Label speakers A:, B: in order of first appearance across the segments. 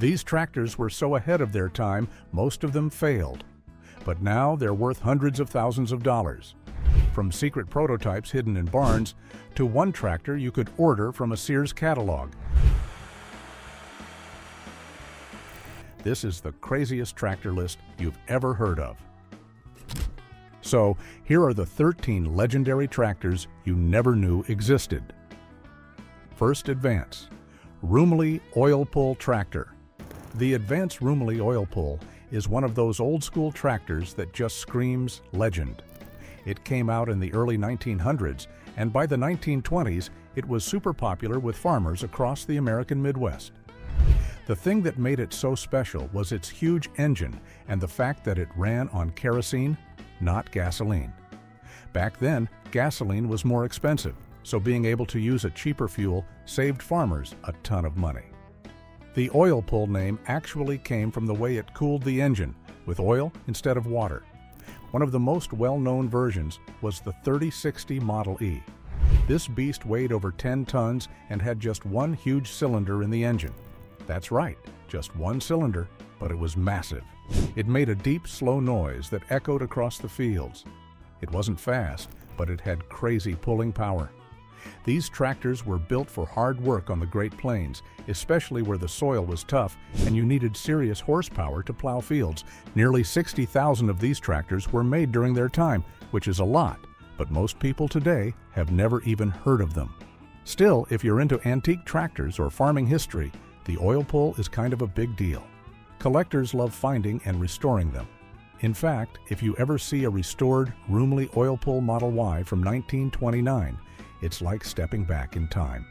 A: These tractors were so ahead of their time, most of them failed. But now they're worth hundreds of thousands of dollars. From secret prototypes hidden in barns to one tractor you could order from a Sears catalog. This is the craziest tractor list you've ever heard of. So, here are the 13 legendary tractors you never knew existed. First Advance, Rumely Oil Pull Tractor. The Advance Rumely Oil Pull is one of those old-school tractors that just screams legend. It came out in the early 1900s, and by the 1920s, it was super popular with farmers across the American Midwest. The thing that made it so special was its huge engine and the fact that it ran on kerosene, not gasoline. Back then, gasoline was more expensive, so being able to use a cheaper fuel saved farmers a ton of money. The oil pull name actually came from the way it cooled the engine, with oil instead of water. One of the most well-known versions was the 3060 Model E. This beast weighed over 10 tons and had just one huge cylinder in the engine. That's right, just one cylinder, but it was massive. It made a deep, slow noise that echoed across the fields. It wasn't fast, but it had crazy pulling power. These tractors were built for hard work on the Great Plains, especially where the soil was tough and you needed serious horsepower to plow fields. Nearly 60,000 of these tractors were made during their time, which is a lot, but most people today have never even heard of them. Still, if you're into antique tractors or farming history, the oil pull is kind of a big deal. Collectors love finding and restoring them. In fact, if you ever see a restored Rumely Oil Pull Model Y from 1929, it's like stepping back in time.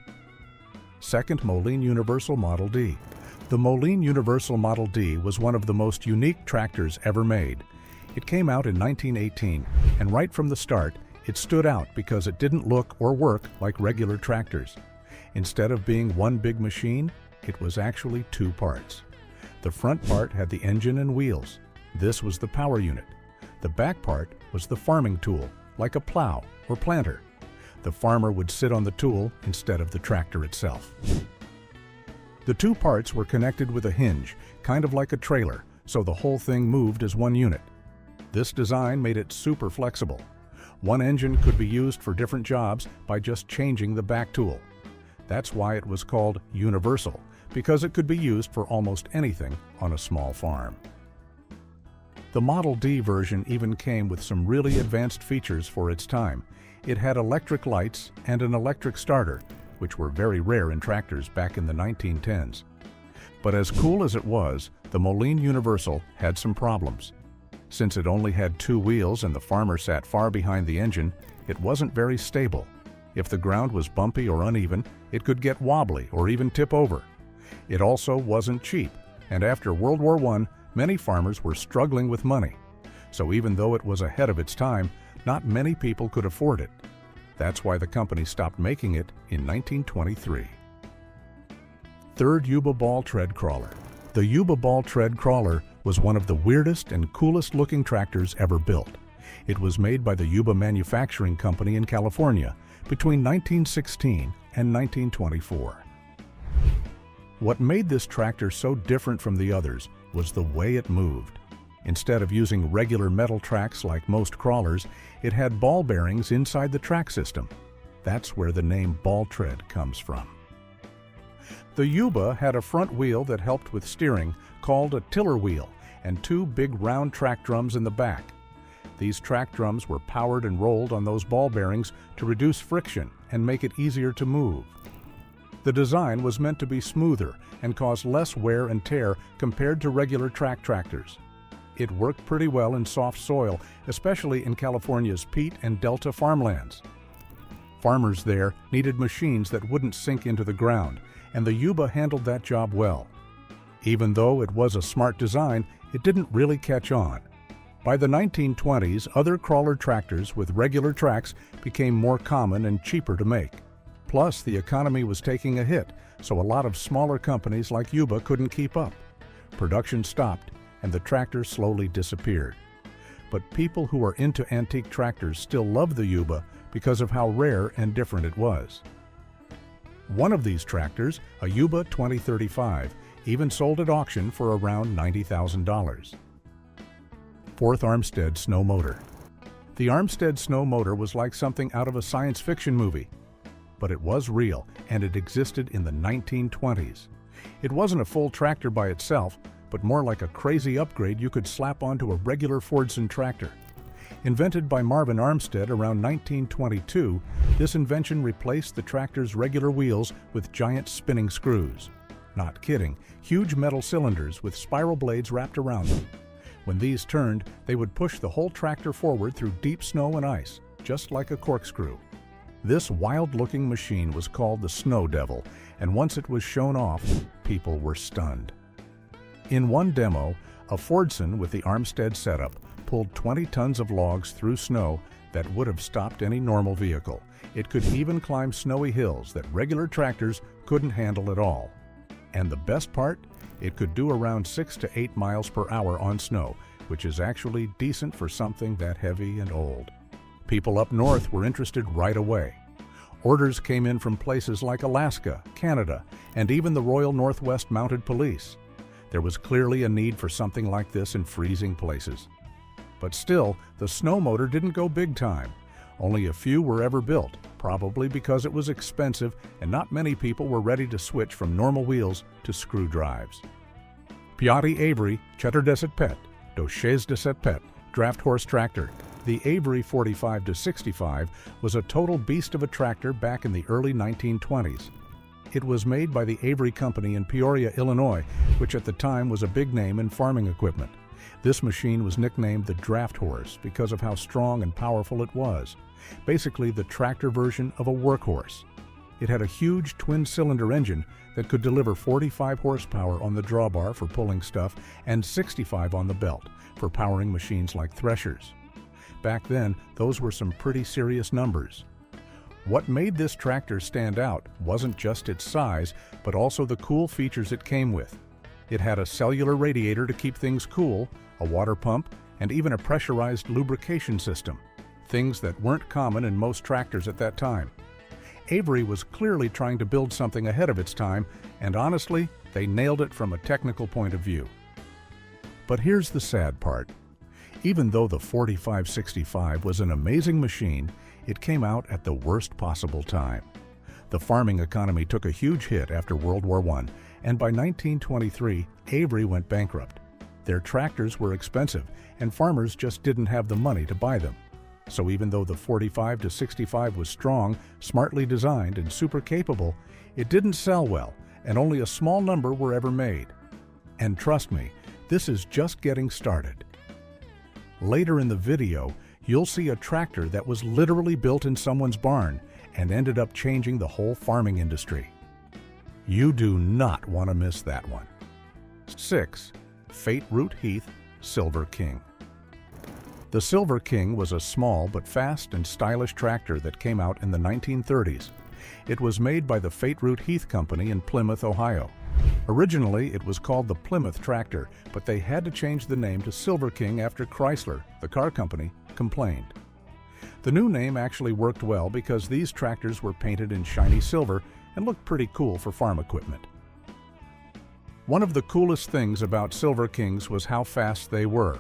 A: Second, Moline Universal Model D. The Moline Universal Model D was one of the most unique tractors ever made. It came out in 1918, and right from the start, it stood out because it didn't look or work like regular tractors. Instead of being one big machine, it was actually two parts. The front part had the engine and wheels. This was the power unit. The back part was the farming tool, like a plow or planter. The farmer would sit on the tool instead of the tractor itself. The two parts were connected with a hinge, kind of like a trailer, so the whole thing moved as one unit. This design made it super flexible. One engine could be used for different jobs by just changing the back tool. That's why it was called universal, because it could be used for almost anything on a small farm. The Model D version even came with some really advanced features for its time. It had electric lights and an electric starter, which were very rare in tractors back in the 1910s. But as cool as it was, the Moline Universal had some problems. Since it only had two wheels and the farmer sat far behind the engine, it wasn't very stable. If the ground was bumpy or uneven, it could get wobbly or even tip over. It also wasn't cheap, and after World War I, many farmers were struggling with money. So even though it was ahead of its time, not many people could afford it. That's why the company stopped making it in 1923. Third, Yuba Ball Tread Crawler. The Yuba Ball Tread Crawler was one of the weirdest and coolest looking tractors ever built. It was made by the Yuba Manufacturing Company in California between 1916 and 1924. What made this tractor so different from the others was the way it moved. Instead of using regular metal tracks like most crawlers, it had ball bearings inside the track system. That's where the name ball tread comes from. The Yuba had a front wheel that helped with steering, called a tiller wheel, and two big round track drums in the back. These track drums were powered and rolled on those ball bearings to reduce friction and make it easier to move. The design was meant to be smoother and cause less wear and tear compared to regular track tractors. It worked pretty well in soft soil, especially in California's peat and delta farmlands. Farmers there needed machines that wouldn't sink into the ground, and the Yuba handled that job well. Even though it was a smart design, it didn't really catch on. By the 1920s, other crawler tractors with regular tracks became more common and cheaper to make. Plus, the economy was taking a hit, so a lot of smaller companies like Yuba couldn't keep up. Production stopped, and the tractor slowly disappeared. But people who are into antique tractors still love the Yuba because of how rare and different it was. One of these tractors, a Yuba 2035, even sold at auction for around $90,000. Fourth Armstead Snow Motor. The Armstead Snow Motor was like something out of a science fiction movie, but it was real and it existed in the 1920s. It wasn't a full tractor by itself, but more like a crazy upgrade you could slap onto a regular Fordson tractor. Invented by Marvin Armstead around 1922, this invention replaced the tractor's regular wheels with giant spinning screws. Not kidding, huge metal cylinders with spiral blades wrapped around them. When these turned, they would push the whole tractor forward through deep snow and ice, just like a corkscrew. This wild-looking machine was called the Snow Devil, and once it was shown off, people were stunned. In one demo, a Fordson with the Armstead setup pulled 20 tons of logs through snow that would have stopped any normal vehicle. It could even climb snowy hills that regular tractors couldn't handle at all. And the best part? It could do around 6 to 8 miles per hour on snow, which is actually decent for something that heavy and old. People up north were interested right away. Orders came in from places like Alaska, Canada, and even the Royal Northwest Mounted Police. There was clearly a need for something like this in freezing places. But still, the snow motor didn't go big time. Only a few were ever built, probably because it was expensive and not many people were ready to switch from normal wheels to screw drives. Piatti Avery Chetar de cette Pet, Doches de cette Pet, draft horse tractor. The Avery 45-65 was a total beast of a tractor back in the early 1920s. It was made by the Avery Company in Peoria, Illinois, which at the time was a big name in farming equipment. This machine was nicknamed the draft horse because of how strong and powerful it was. Basically the tractor version of a workhorse. It had a huge twin-cylinder engine that could deliver 45 horsepower on the drawbar for pulling stuff and 65 on the belt for powering machines like threshers. Back then, those were some pretty serious numbers. What made this tractor stand out wasn't just its size, but also the cool features it came with. It had a cellular radiator to keep things cool, a water pump, and even a pressurized lubrication system, things that weren't common in most tractors at that time. Avery was clearly trying to build something ahead of its time, and honestly, they nailed it from a technical point of view. But here's the sad part. Even though the 45-65 was an amazing machine, it came out at the worst possible time. The farming economy took a huge hit after World War I, and by 1923, Avery went bankrupt. Their tractors were expensive, and farmers just didn't have the money to buy them. So even though the 45-65 was strong, smartly designed, and super capable, it didn't sell well, and only a small number were ever made. And trust me, this is just getting started. Later in the video, you'll see a tractor that was literally built in someone's barn and ended up changing the whole farming industry. You do not want to miss that one. 6. Fate Root Heath Silver King. The Silver King was a small but fast and stylish tractor that came out in the 1930s. It was made by the Fate Root Heath Company in Plymouth, Ohio. Originally, it was called the Plymouth Tractor, but they had to change the name to Silver King after Chrysler, the car company, complained. The new name actually worked well because these tractors were painted in shiny silver and looked pretty cool for farm equipment. One of the coolest things about Silver Kings was how fast they were.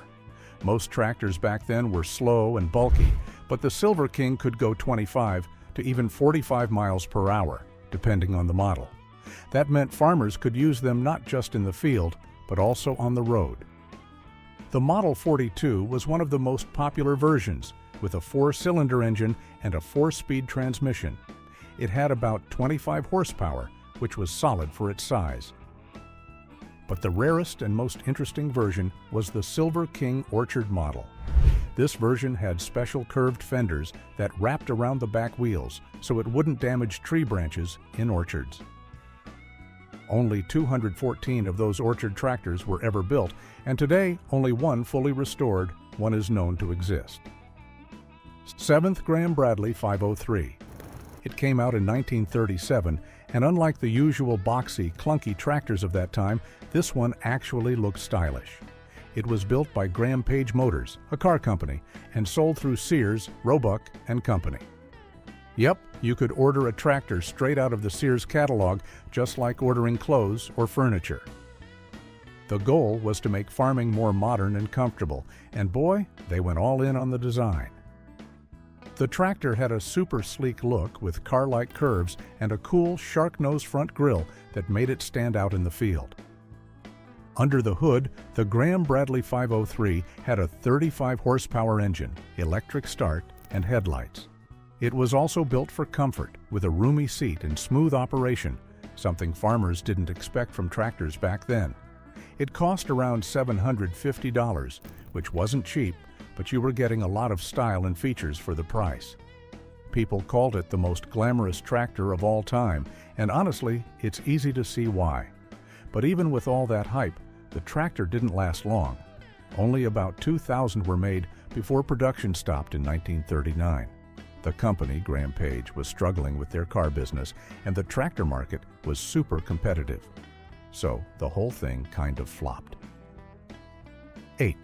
A: Most tractors back then were slow and bulky, but the Silver King could go 25 to even 45 miles per hour, depending on the model. That meant farmers could use them not just in the field, but also on the road. The Model 42 was one of the most popular versions, with a 4-cylinder engine and a 4-speed transmission. It had about 25 horsepower, which was solid for its size. But the rarest and most interesting version was the Silver King Orchard model. This version had special curved fenders that wrapped around the back wheels so it wouldn't damage tree branches in orchards. Only 214 of those orchard tractors were ever built, and today only one fully restored one is known to exist. 7th Graham Bradley 503. It came out in 1937, and unlike the usual boxy, clunky tractors of that time, this one actually looked stylish. It was built by Graham Page Motors, a car company, and sold through Sears, Roebuck and Company. Yep, you could order a tractor straight out of the Sears catalog, just like ordering clothes or furniture. The goal was to make farming more modern and comfortable, and boy, they went all in on the design. The tractor had a super sleek look with car-like curves and a cool shark-nose front grille that made it stand out in the field. Under the hood, the Graham Bradley 503 had a 35 horsepower engine, electric start, and headlights. It was also built for comfort, with a roomy seat and smooth operation, something farmers didn't expect from tractors back then. It cost around $750, which wasn't cheap, but you were getting a lot of style and features for the price. People called it the most glamorous tractor of all time, and honestly, it's easy to see why. But even with all that hype, the tractor didn't last long. Only about 2,000 were made before production stopped in 1939. The company, Graham Page, was struggling with their car business, and the tractor market was super competitive. So the whole thing kind of flopped. 8.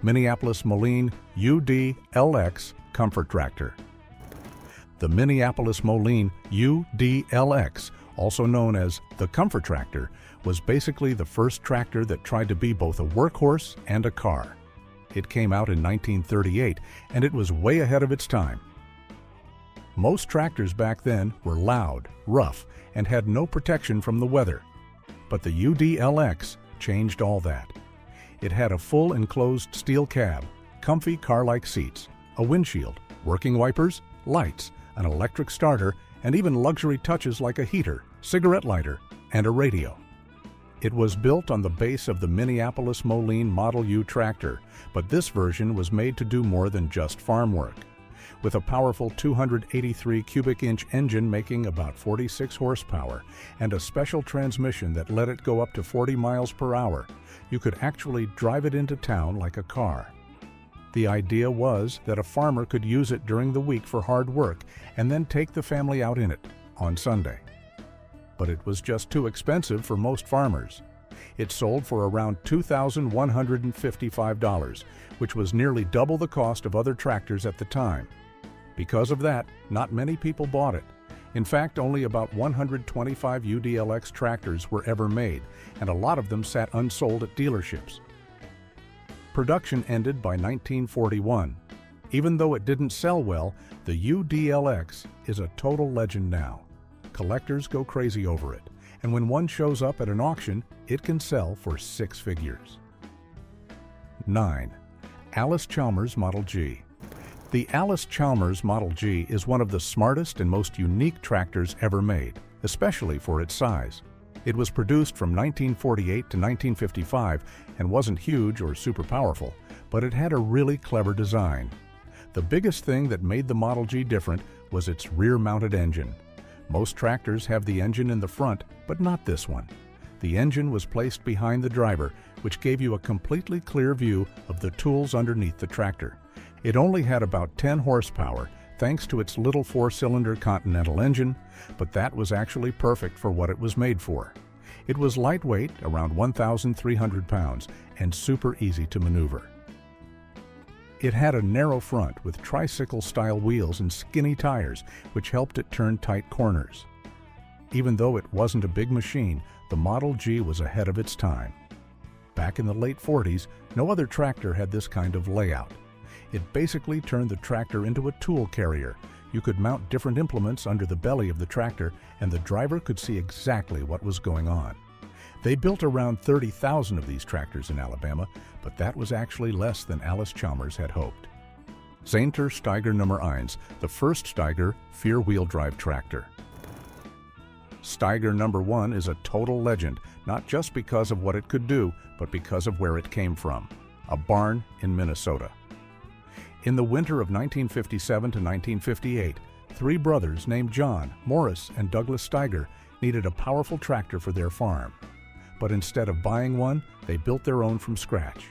A: Minneapolis Moline UD-LX Comfort Tractor. The Minneapolis Moline UD-LX, also known as the Comfort Tractor, was basically the first tractor that tried to be both a workhorse and a car. It came out in 1938, and it was way ahead of its time. Most tractors back then were loud, rough, and had no protection from the weather. But the UD-LX changed all that. It had a full enclosed steel cab, comfy car-like seats, a windshield, working wipers, lights, an electric starter, and even luxury touches like a heater, cigarette lighter, and a radio. It was built on the base of the Minneapolis Moline Model U tractor, but this version was made to do more than just farm work. With a powerful 283 cubic inch engine making about 46 horsepower and a special transmission that let it go up to 40 miles per hour, you could actually drive it into town like a car. The idea was that a farmer could use it during the week for hard work and then take the family out in it on Sunday. But it was just too expensive for most farmers. It sold for around $2,155, which was nearly double the cost of other tractors at the time. Because of that, not many people bought it. In fact, only about 125 UD-LX tractors were ever made, and a lot of them sat unsold at dealerships. Production ended by 1941. Even though it didn't sell well, the UD-LX is a total legend now. Collectors go crazy over it, and when one shows up at an auction, it can sell for 6 figures. 9. Allis-Chalmers Model G. The Allis-Chalmers Model G is one of the smartest and most unique tractors ever made, especially for its size. It was produced from 1948 to 1955 and wasn't huge or super powerful, but it had a really clever design. The biggest thing that made the Model G different was its rear-mounted engine. Most tractors have the engine in the front, but not this one. The engine was placed behind the driver, which gave you a completely clear view of the tools underneath the tractor. It only had about 10 horsepower, thanks to its little 4-cylinder Continental engine, but that was actually perfect for what it was made for. It was lightweight, around 1,300 pounds, and super easy to maneuver. It had a narrow front with tricycle-style wheels and skinny tires, which helped it turn tight corners. Even though it wasn't a big machine, the Model G was ahead of its time. Back in the late 40s, no other tractor had this kind of layout. It basically turned the tractor into a tool carrier. You could mount different implements under the belly of the tractor, and the driver could see exactly what was going on. They built around 30,000 of these tractors in Alabama, but that was actually less than Allis-Chalmers had hoped. Zahnter Steiger Nummer 1, the first Steiger four-wheel drive tractor. Steiger Number 1 is a total legend, not just because of what it could do, but because of where it came from, a barn in Minnesota. In the winter of 1957 to 1958, 3 brothers named John, Morris, and Douglas Steiger needed a powerful tractor for their farm. But instead of buying one, they built their own from scratch.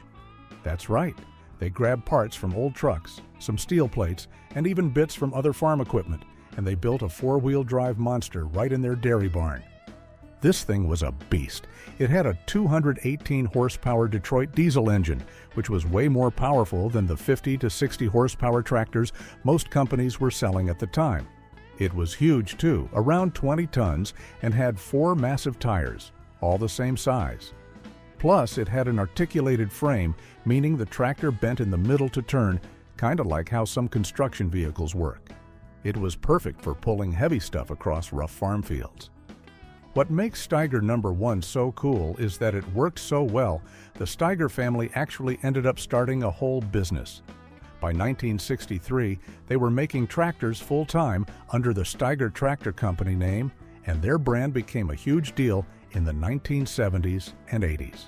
A: That's right, they grabbed parts from old trucks, some steel plates, and even bits from other farm equipment, and they built a 4-wheel drive monster right in their dairy barn. This thing was a beast. It had a 218 horsepower Detroit diesel engine, which was way more powerful than the 50 to 60 horsepower tractors most companies were selling at the time. It was huge too, around 20 tons, and had 4 massive tires, all the same size. Plus, it had an articulated frame, meaning the tractor bent in the middle to turn, kind of like how some construction vehicles work. It was perfect for pulling heavy stuff across rough farm fields. What makes Steiger No. 1 so cool is that it worked so well, the Steiger family actually ended up starting a whole business. By 1963, they were making tractors full-time under the Steiger Tractor Company name, and their brand became a huge deal in the 1970s and 80s.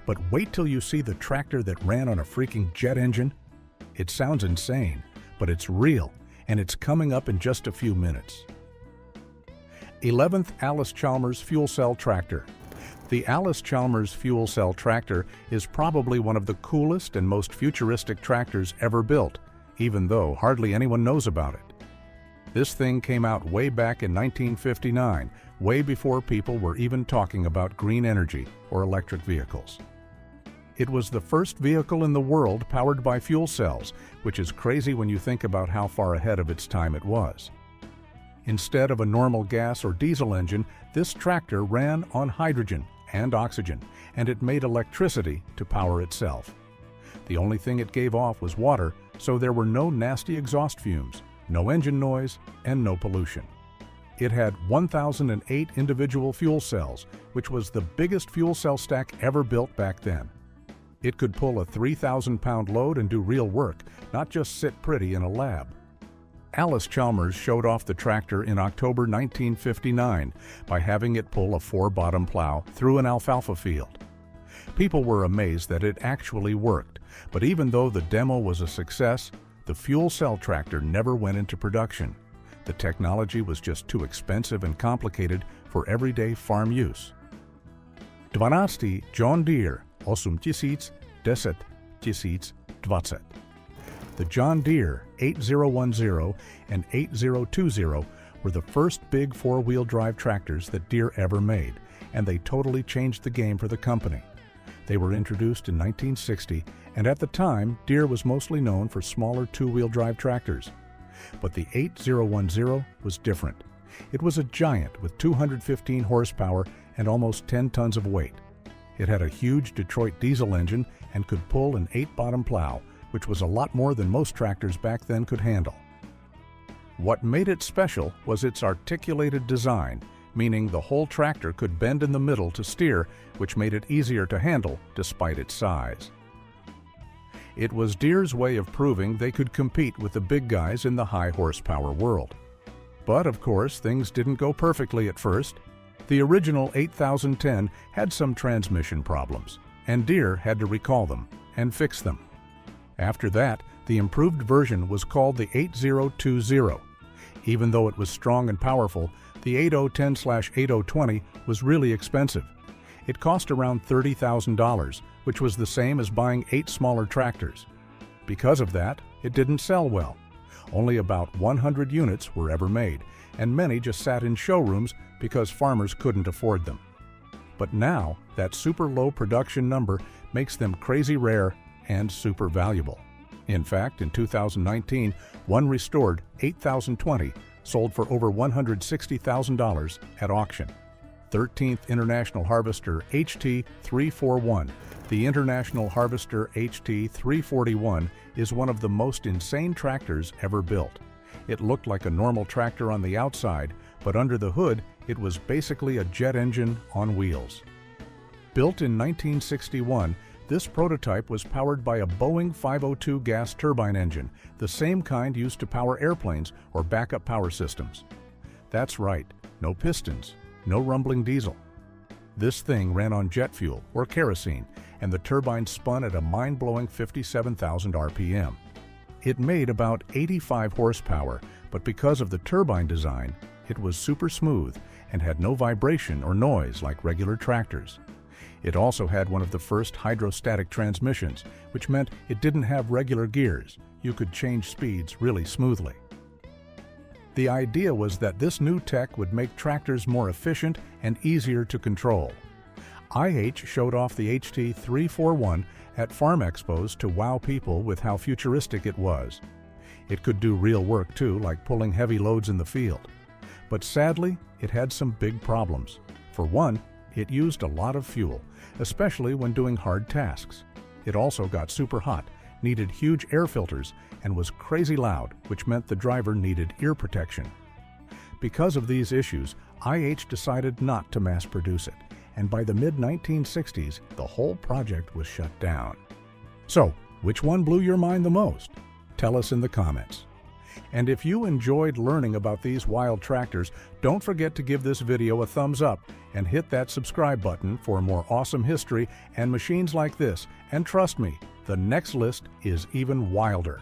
A: But wait till you see the tractor that ran on a freaking jet engine. It sounds insane, but it's real, and it's coming up in just a few minutes. 11th Allis-Chalmers Fuel Cell Tractor. The Allis-Chalmers Fuel Cell Tractor is probably one of the coolest and most futuristic tractors ever built, even though hardly anyone knows about it. This thing came out way back in 1959, way before people were even talking about green energy or electric vehicles. It was the first vehicle in the world powered by fuel cells, which is crazy when you think about how far ahead of its time it was. Instead of a normal gas or diesel engine, this tractor ran on hydrogen and oxygen, and it made electricity to power itself. The only thing it gave off was water, so there were no nasty exhaust fumes, no engine noise, and no pollution. It had 1,008 individual fuel cells, which was the biggest fuel cell stack ever built back then. It could pull a 3,000-pound load and do real work, not just sit pretty in a lab. Allis-Chalmers showed off the tractor in October 1959 by having it pull a 4-bottom plow through an alfalfa field. People were amazed that it actually worked, but even though the demo was a success, the fuel cell tractor never went into production. The technology was just too expensive and complicated for everyday farm use. 12. John Deere 8010-20. The John Deere 8010 and 8020 were the first big 4-wheel drive tractors that Deere ever made, and they totally changed the game for the company. They were introduced in 1960, and at the time, Deere was mostly known for smaller 2-wheel drive tractors. But the 8010 was different. It was a giant with 215 horsepower and almost 10 tons of weight. It had a huge Detroit diesel engine and could pull an 8-bottom plow, which was a lot more than most tractors back then could handle. What made it special was its articulated design, meaning the whole tractor could bend in the middle to steer, which made it easier to handle despite its size. It was Deere's way of proving they could compete with the big guys in the high horsepower world. But of course, things didn't go perfectly at first. The original 8010 had some transmission problems, and Deere had to recall them and fix them. After that, the improved version was called the 8020. Even though it was strong and powerful, the 8010/8020 was really expensive. It cost around $30,000, which was the same as buying 8 smaller tractors. Because of that, it didn't sell well. Only about 100 units were ever made, and many just sat in showrooms because farmers couldn't afford them. But now, that super low production number makes them crazy rare and super valuable. In fact, in 2019, one restored 8020 sold for over $160,000 at auction. 13th International Harvester HT341. The International Harvester HT341 is one of the most insane tractors ever built. It looked like a normal tractor on the outside, but under the hood, it was basically a jet engine on wheels. Built in 1961, this prototype was powered by a Boeing 502 gas turbine engine, the same kind used to power airplanes or backup power systems. That's right, no pistons, no rumbling diesel. This thing ran on jet fuel or kerosene, and the turbine spun at a mind-blowing 57,000 RPM. It made about 85 horsepower, but because of the turbine design, it was super smooth and had no vibration or noise like regular tractors. It also had one of the first hydrostatic transmissions, which meant it didn't have regular gears. You could change speeds really smoothly. The idea was that this new tech would make tractors more efficient and easier to control. IH showed off the HT341 at farm expos to wow people with how futuristic it was. It could do real work too, like pulling heavy loads in the field. But sadly, it had some big problems. For one, It used a lot of fuel, especially when doing hard tasks. It also got super hot, needed huge air filters, and was crazy loud, which meant the driver needed ear protection. Because of these issues, IH decided not to mass produce it, and by the mid-1960s, the whole project was shut down. So, which one blew your mind the most? Tell us in the comments. And if you enjoyed learning about these wild tractors, don't forget to give this video a thumbs up and hit that subscribe button for more awesome history and machines like this. And trust me, the next list is even wilder.